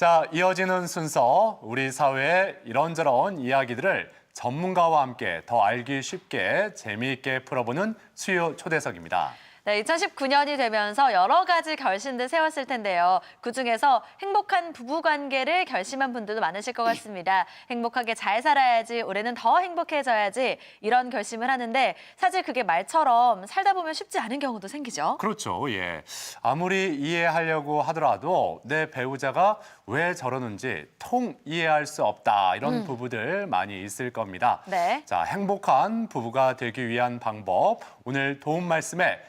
자, 이어지는 순서, 우리 사회의 이런저런 이야기들을 전문가와 함께 더 알기 쉽게 재미있게 풀어보는 수요 초대석입니다. 네, 2019년이 되면서 여러 가지 결심들 세웠을 텐데요. 그중에서 행복한 부부관계를 결심한 분들도 많으실 것 같습니다. 행복하게 잘 살아야지, 올해는 더 행복해져야지 이런 결심을 하는데 사실 그게 말처럼 살다 보면 쉽지 않은 경우도 생기죠. 그렇죠, 예. 아무리 이해하려고 하더라도 내 배우자가 왜 저러는지 통 이해할 수 없다, 이런 부부들 많이 있을 겁니다. 네. 자, 행복한 부부가 되기 위한 방법, 오늘 도움 말씀에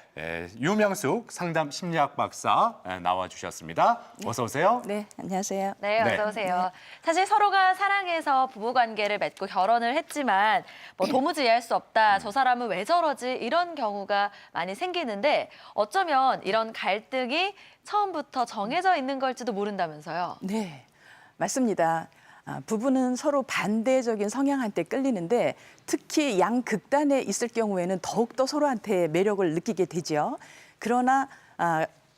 유명숙 상담 심리학 박사 나와주셨습니다. 어서 오세요. 네, 안녕하세요. 네, 어서 오세요. 사실 서로가 사랑해서 부부관계를 맺고 결혼을 했지만 뭐 도무지 이해할 수 없다, 저 사람은 왜 저러지 이런 경우가 많이 생기는데 어쩌면 이런 갈등이 처음부터 정해져 있는 걸지도 모른다면서요. 네, 맞습니다. 부부는 서로 반대적인 성향한테 끌리는데 특히 양극단에 있을 경우에는 더욱더 서로한테 매력을 느끼게 되죠. 그러나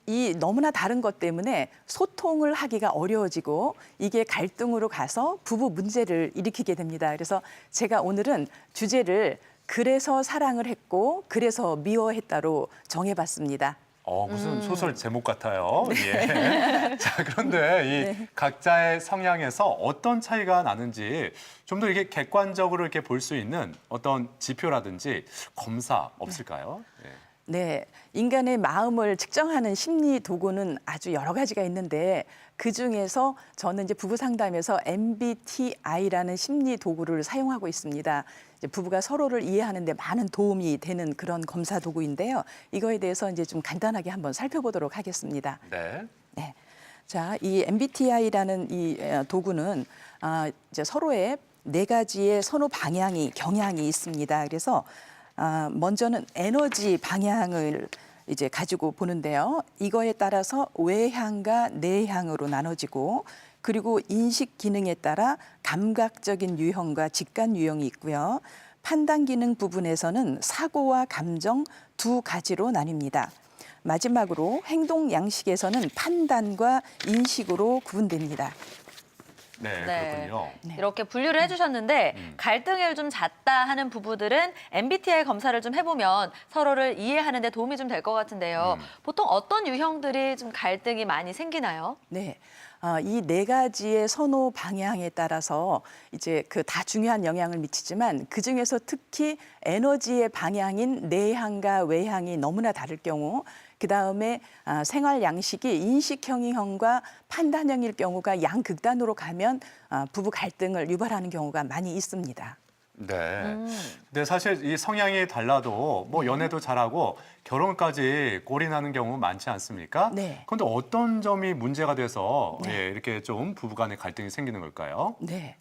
이 너무나 다른 것 때문에 소통을 하기가 어려워지고 이게 갈등으로 가서 부부 문제를 일으키게 됩니다. 그래서 제가 오늘은 주제를 그래서 사랑을 했고 그래서 미워했다로 정해봤습니다. 무슨 소설 제목 같아요. 예. 자, 그런데 이 각자의 성향에서 어떤 차이가 나는지 좀 더 이렇게 객관적으로 이렇게 볼 수 있는 어떤 지표라든지 검사 없을까요? 예. 네, 인간의 마음을 측정하는 심리 도구는 아주 여러 가지가 있는데 그중에서 저는 이제 부부 상담에서 MBTI라는 심리 도구를 사용하고 있습니다. 이제 부부가 서로를 이해하는 데 많은 도움이 되는 그런 검사 도구인데요. 이거에 대해서 이제 좀 간단하게 한번 살펴보도록 하겠습니다. 네. 네. 자, 이 MBTI라는 이 도구는 이제 서로의 4가지의 선호 방향이 경향이 있습니다. 그래서 먼저는 에너지 방향을 이제 가지고 보는데요. 이거에 따라서 외향과 내향으로 나눠지고 그리고 인식 기능에 따라 감각적인 유형과 직관 유형이 있고요. 판단 기능 부분에서는 사고와 감정 2가지로 나뉩니다. 마지막으로 행동 양식에서는 판단과 인식으로 구분됩니다. 네, 네. 그렇군요. 이렇게 분류를 해주셨는데 갈등을 좀 잦다 하는 부부들은 MBTI 검사를 좀 해보면 서로를 이해하는 데 도움이 좀 될 것 같은데요. 보통 어떤 유형들이 좀 갈등이 많이 생기나요? 네. 이 4가지의 선호 방향에 따라서 이제 그 다 중요한 영향을 미치지만 그중에서 특히 에너지의 방향인 내향과 외향이 너무나 다를 경우 그다음에 생활 양식이 인식형과 판단형일 경우가 양극단으로 가면 부부 갈등을 유발하는 경우가 많이 있습니다. 네. 근데 사실 이 성향이 달라도 뭐 연애도 잘하고 결혼까지 꼴이 나는 경우 많지 않습니까? 네. 그런데 어떤 점이 문제가 돼서 예, 이렇게 좀 부부간의 갈등이 생기는 걸까요? 네.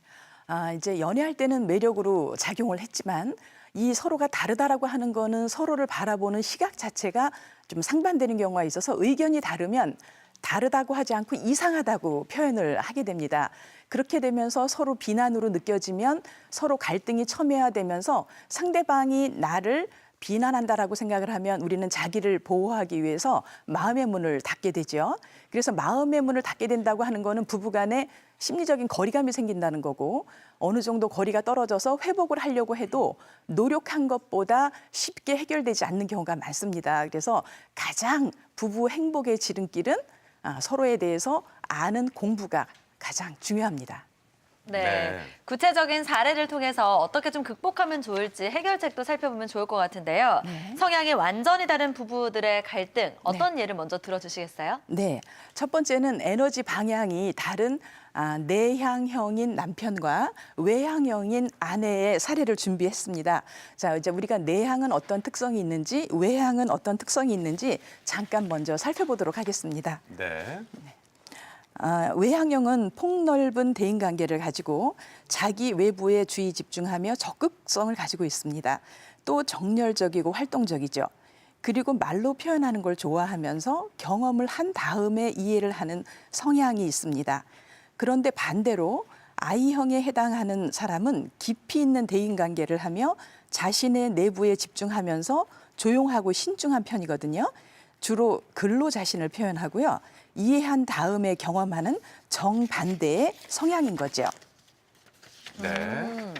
이제 연애할 때는 매력으로 작용을 했지만 이 서로가 다르다라고 하는 거는 서로를 바라보는 시각 자체가 좀 상반되는 경우가 있어서 의견이 다르면 다르다고 하지 않고 이상하다고 표현을 하게 됩니다. 그렇게 되면서 서로 비난으로 느껴지면 서로 갈등이 첨예화되면서 상대방이 나를 비난한다라고 생각을 하면 우리는 자기를 보호하기 위해서 마음의 문을 닫게 되죠. 그래서 마음의 문을 닫게 된다고 하는 거는 부부간에 심리적인 거리감이 생긴다는 거고 어느 정도 거리가 떨어져서 회복을 하려고 해도 노력한 것보다 쉽게 해결되지 않는 경우가 많습니다. 그래서 가장 부부 행복의 지름길은 서로에 대해서 아는 공부가 가장 중요합니다. 네. 구체적인 사례를 통해서 어떻게 좀 극복하면 좋을지 해결책도 살펴보면 좋을 것 같은데요. 성향이 완전히 다른 부부들의 갈등, 어떤 예를 먼저 들어주시겠어요? 네, 첫 번째는 에너지 방향이 다른 내향형인 남편과 외향형인 아내의 사례를 준비했습니다. 자, 이제 우리가 내향은 어떤 특성이 있는지, 외향은 어떤 특성이 있는지 잠깐 먼저 살펴보도록 하겠습니다. 네. 외향형은 폭넓은 대인관계를 가지고 자기 외부에 주의 집중하며 적극성을 가지고 있습니다. 또 정열적이고 활동적이죠. 그리고 말로 표현하는 걸 좋아하면서 경험을 한 다음에 이해를 하는 성향이 있습니다. 그런데 반대로 I형에 해당하는 사람은 깊이 있는 대인관계를 하며 자신의 내부에 집중하면서 조용하고 신중한 편이거든요. 주로 글로 자신을 표현하고요. 이해한 다음에 경험하는 정반대의 성향인 거죠. 네.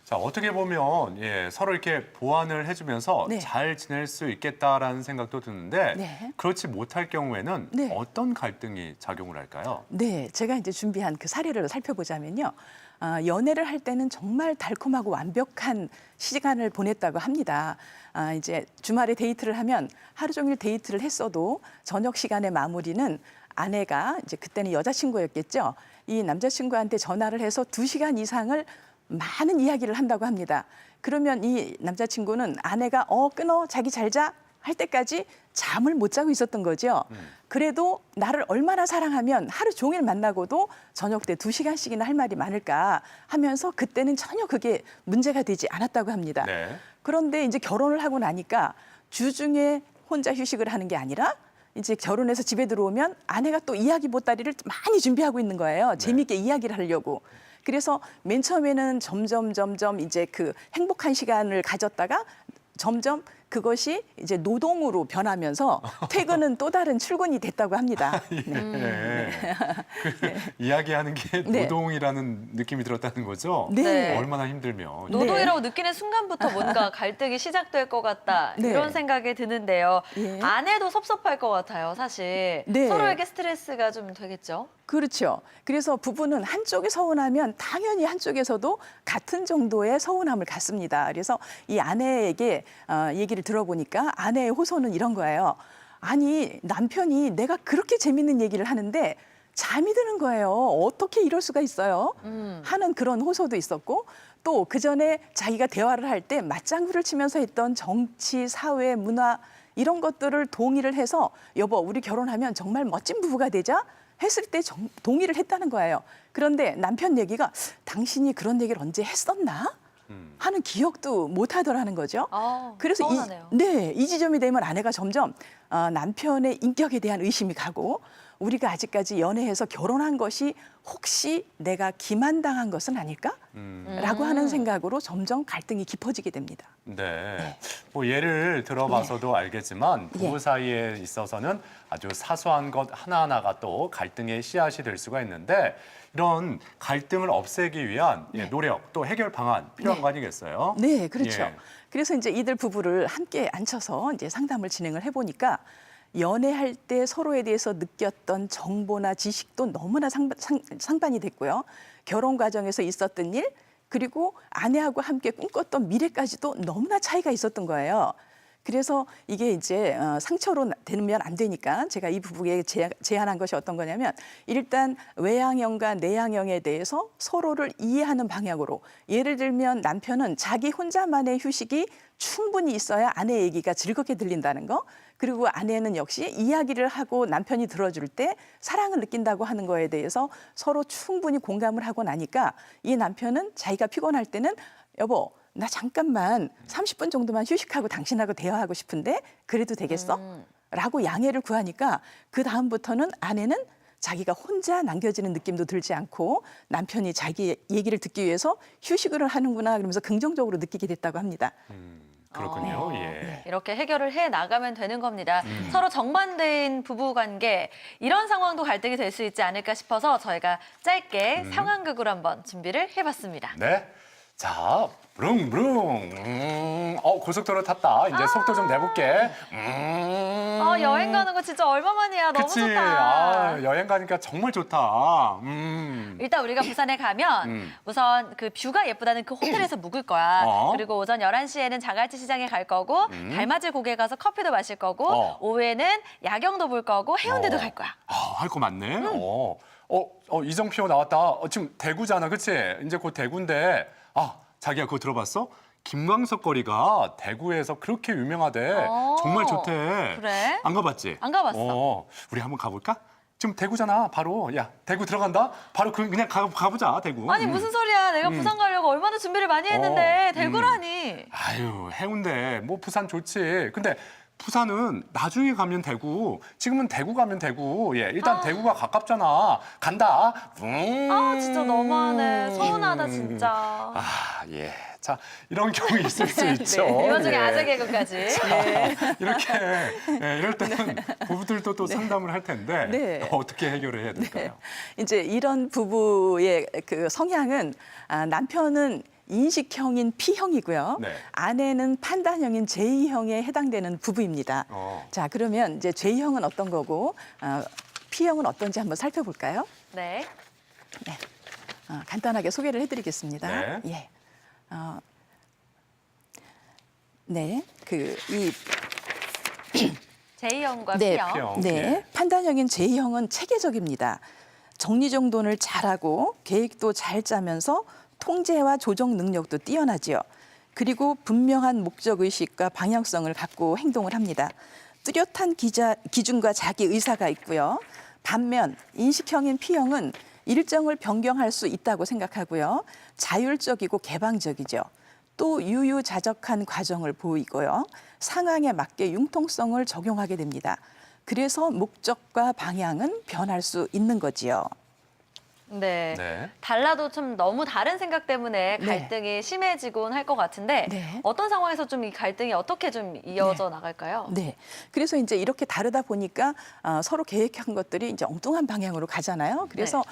자, 어떻게 보면 서로 이렇게 보완을 해주면서 네. 잘 지낼 수 있겠다라는 생각도 드는데 네. 그렇지 못할 경우에는 네. 어떤 갈등이 작용을 할까요? 네, 제가 이제 준비한 그 사례를 살펴보자면요. 연애를 할 때는 정말 달콤하고 완벽한 시간을 보냈다고 합니다. 이제 주말에 데이트를 하면 하루 종일 데이트를 했어도 저녁 시간의 마무리는 아내가 이제 그때는 여자친구였겠죠. 이 남자친구한테 전화를 해서 2시간 이상을 많은 이야기를 한다고 합니다. 그러면 이 남자친구는 아내가 끊어 자기 잘 자 할 때까지 잠을 못 자고 있었던 거죠. 그래도 나를 얼마나 사랑하면 하루 종일 만나고도 저녁 때 2시간씩이나 할 말이 많을까 하면서 그때는 전혀 그게 문제가 되지 않았다고 합니다. 네. 그런데 이제 결혼을 하고 나니까 주중에 혼자 휴식을 하는 게 아니라 이제 결혼해서 집에 들어오면 아내가 또 이야기 보따리를 많이 준비하고 있는 거예요. 재미있게 이야기를 하려고. 그래서 맨 처음에는 점점 이제 그 행복한 시간을 가졌다가 점점 그것이 이제 노동으로 변하면서 퇴근은 또 다른 출근이 됐다고 합니다. 네. 이야기하는 게 네. 노동이라는 느낌이 들었다는 거죠? 네. 얼마나 힘들면. 노동이라고 느끼는 순간부터 뭔가 갈등이 시작될 것 같다 네. 이런 생각이 드는데요. 예. 아내도 섭섭할 것 같아요, 사실. 네. 서로에게 스트레스가 좀 되겠죠. 그렇죠. 그래서 부부는 한쪽이 서운하면 당연히 한쪽에서도 같은 정도의 서운함을 갖습니다. 그래서 이 아내에게 얘기를 들어보니까 아내의 호소는 이런 거예요. 아니, 남편이 내가 그렇게 재밌는 얘기를 하는데 잠이 드는 거예요. 어떻게 이럴 수가 있어요? 하는 그런 호소도 있었고 또 그전에 자기가 대화를 할 때 맞장구를 치면서 했던 정치, 사회, 문화 이런 것들을 동의를 해서 여보, 우리 결혼하면 정말 멋진 부부가 되자 했을 때 동의를 했다는 거예요. 그런데 남편 얘기가 당신이 그런 얘기를 언제 했었나? 하는 기억도 못 하더라는 거죠. 그래서 서운하네요. 이 지점이 되면 아내가 점점 남편의 인격에 대한 의심이 가고 우리가 아직까지 연애해서 결혼한 것이 혹시 내가 기만당한 것은 아닐까? 라고 하는 생각으로 점점 갈등이 깊어지게 됩니다. 네. 뭐 예를 들어봐서도 알겠지만 부부 예. 사이에 있어서는 아주 사소한 것 하나하나가 또 갈등의 씨앗이 될 수가 있는데 이런 갈등을 없애기 위한 노력 또 해결 방안 필요한 거 아니겠어요? 네, 그렇죠. 예. 그래서 이제 이들 부부를 함께 앉혀서 이제 상담을 진행을 해보니까 연애할 때 서로에 대해서 느꼈던 정보나 지식도 너무나 상반이 됐고요. 결혼 과정에서 있었던 일, 그리고 아내하고 함께 꿈꿨던 미래까지도 너무나 차이가 있었던 거예요. 그래서 이게 이제 상처로 되면 안 되니까 제가 이 부부에게 제안한 것이 어떤 거냐면 일단 외향형과 내향형에 대해서 서로를 이해하는 방향으로 예를 들면 남편은 자기 혼자만의 휴식이 충분히 있어야 아내 얘기가 즐겁게 들린다는 거 그리고 아내는 역시 이야기를 하고 남편이 들어줄 때 사랑을 느낀다고 하는 거에 대해서 서로 충분히 공감을 하고 나니까 이 남편은 자기가 피곤할 때는 여보 나 잠깐만 30분 정도만 휴식하고 당신하고 대화하고 싶은데 그래도 되겠어? 라고 양해를 구하니까 그 다음부터는 아내는 자기가 혼자 남겨지는 느낌도 들지 않고 남편이 자기 얘기를 듣기 위해서 휴식을 하는구나 그러면서 긍정적으로 느끼게 됐다고 합니다. 그렇군요. 예. 이렇게 해결을 해 나가면 되는 겁니다. 서로 정반대인 부부 관계 이런 상황도 갈등이 될 수 있지 않을까 싶어서 저희가 짧게 상황극으로 한번 준비를 해봤습니다. 네. 자, 브릉브릉. 고속도로 탔다. 이제 속도 좀 내볼게. 여행 가는 거 진짜 얼마만이야. 너무 그치. 좋다. 여행 가니까 정말 좋다. 일단 우리가 부산에 가면 우선 그 뷰가 예쁘다는 그 호텔에서 묵을 거야. 그리고 오전 11시에는 자갈치 시장에 갈 거고 달맞이 고개 가서 커피도 마실 거고 오후에는 야경도 볼 거고 해운대도 갈 거야. 할 거 많네. 이정표 나왔다. 지금 대구잖아. 그치? 이제 곧 대구인데. 자기야 그거 들어봤어? 김광석 거리가 대구에서 그렇게 유명하대. 정말 좋대. 그래? 안 가봤지? 안 가봤어. 우리 한번 가볼까? 지금 대구잖아. 바로. 야, 대구 들어간다? 바로 그냥 가보자, 대구. 아니 무슨 소리야. 내가 부산 가려고 얼마나 준비를 많이 했는데 대구라니. 아유, 해운대. 뭐 부산 좋지. 근데 부산은 나중에 가면 되고 지금은 대구 가면 되고 예, 일단 대구가 가깝잖아. 간다. 아, 진짜 너무하네. 서운하다, 진짜. 아, 예. 자, 이런 경우 있을 수 있죠. 이 와중에 예. 아재 개그까지. 이렇게 이럴 때는 부부들도 또 상담을 할 텐데 네. 어떻게 해결을 해야 될까요? 이제 이런 부부의 그 성향은 남편은 인식형인 P형이고요. 네. 아내는 판단형인 J형에 해당되는 부부입니다. 자, 그러면 이제 J형은 어떤 거고 P형은 어떤지 한번 살펴볼까요? 네. 간단하게 소개를 해드리겠습니다. 네. 예. 네, 이 J형과 네, P형. P형. 네, 예. 판단형인 J형은 체계적입니다. 정리정돈을 잘하고 계획도 잘 짜면서 통제와 조정 능력도 뛰어나지요. 그리고 분명한 목적의식과 방향성을 갖고 행동을 합니다. 뚜렷한 기준과 자기 의사가 있고요. 반면 인식형인 P형은 일정을 변경할 수 있다고 생각하고요. 자율적이고 개방적이죠. 또 유유자적한 과정을 보이고요. 상황에 맞게 융통성을 적용하게 됩니다. 그래서 목적과 방향은 변할 수 있는 거지요. 네. 네. 달라도 좀 너무 다른 생각 때문에 네. 갈등이 심해지곤 할 것 같은데 네. 어떤 상황에서 좀 이 갈등이 어떻게 좀 이어져 나갈까요? 네. 그래서 이제 이렇게 다르다 보니까 서로 계획한 것들이 이제 엉뚱한 방향으로 가잖아요. 그래서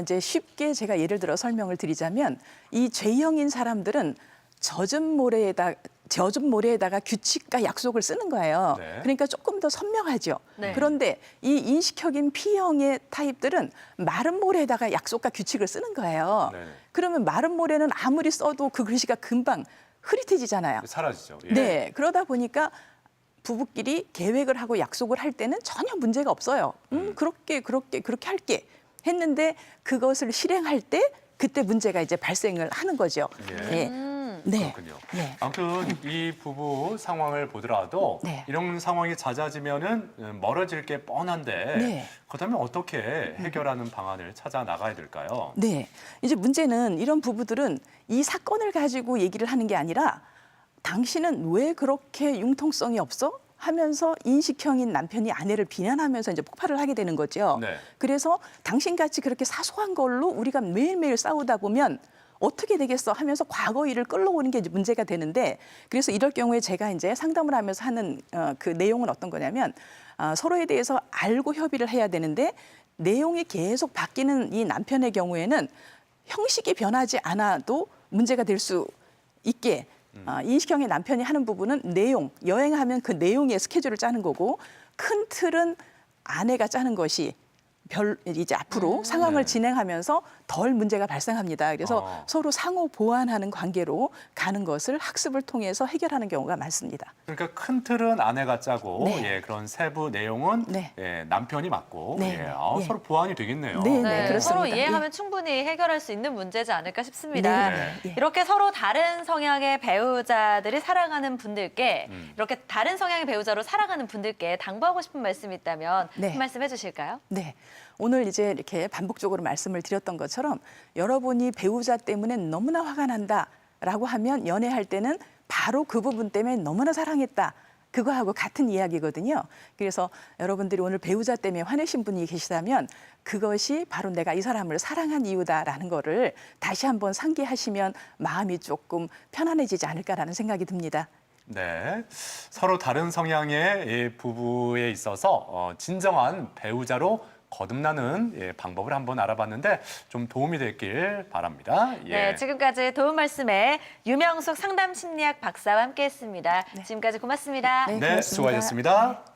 이제 쉽게 제가 예를 들어 설명을 드리자면 이 J형인 사람들은 젖은 모래에다가 규칙과 약속을 쓰는 거예요. 네. 그러니까 조금 더 선명하죠. 네. 그런데 이 인식형인 P형의 타입들은 마른 모래에다가 약속과 규칙을 쓰는 거예요. 네. 그러면 마른 모래는 아무리 써도 그 글씨가 금방 흐릿해지잖아요. 사라지죠. 예. 네, 그러다 보니까 부부끼리 계획을 하고 약속을 할 때는 전혀 문제가 없어요. 그렇게 할게 했는데 그것을 실행할 때 그때 문제가 이제 발생을 하는 거죠. 예. 네. 그렇군요. 네. 아무튼 이 부부 상황을 보더라도 네. 이런 상황이 잦아지면은 멀어질 게 뻔한데 네. 그렇다면 어떻게 해결하는 방안을 찾아 나가야 될까요? 네. 이제 문제는 이런 부부들은 이 사건을 가지고 얘기를 하는 게 아니라 당신은 왜 그렇게 융통성이 없어? 하면서 인식형인 남편이 아내를 비난하면서 이제 폭발을 하게 되는 거죠. 네. 그래서 당신같이 그렇게 사소한 걸로 우리가 매일매일 싸우다 보면 어떻게 되겠어 하면서 과거 일을 끌어오는 게 이제 문제가 되는데 그래서 이럴 경우에 제가 이제 상담을 하면서 하는 그 내용은 어떤 거냐면 서로에 대해서 알고 협의를 해야 되는데 내용이 계속 바뀌는 이 남편의 경우에는 형식이 변하지 않아도 문제가 될 수 있게 인식형의 남편이 하는 부분은 내용, 여행하면 그 내용의 스케줄을 짜는 거고 큰 틀은 아내가 짜는 것이 이제 앞으로 상황을 네. 진행하면서 덜 문제가 발생합니다. 그래서 서로 상호 보완하는 관계로 가는 것을 학습을 통해서 해결하는 경우가 많습니다. 그러니까 큰 틀은 아내가 짜고 네. 예, 그런 세부 내용은 네. 예, 남편이 맡고 네. 예, 예. 서로 보완이 되겠네요. 네, 네, 그렇습니다. 서로 이해하면 예. 충분히 해결할 수 있는 문제지 않을까 싶습니다. 네, 네. 이렇게 서로 다른 성향의 배우자들이 살아가는 분들께 이렇게 다른 성향의 배우자로 살아가는 분들께 당부하고 싶은 말씀이 있다면 네. 한 말씀 해주실까요? 네. 오늘 이제 이렇게 반복적으로 말씀을 드렸던 것처럼 여러분이 배우자 때문에 너무나 화가 난다라고 하면 연애할 때는 바로 그 부분 때문에 너무나 사랑했다. 그거하고 같은 이야기거든요. 그래서 여러분들이 오늘 배우자 때문에 화내신 분이 계시다면 그것이 바로 내가 이 사람을 사랑한 이유다라는 거를 다시 한번 상기하시면 마음이 조금 편안해지지 않을까라는 생각이 듭니다. 네, 서로 다른 성향의 이 부부에 있어서 진정한 배우자로 거듭나는 예, 방법을 한번 알아봤는데 좀 도움이 됐길 바랍니다. 예. 네, 지금까지 도움 말씀에 유명숙 상담심리학 박사와 함께했습니다. 지금까지 고맙습니다. 네. 네, 고맙습니다. 수고하셨습니다.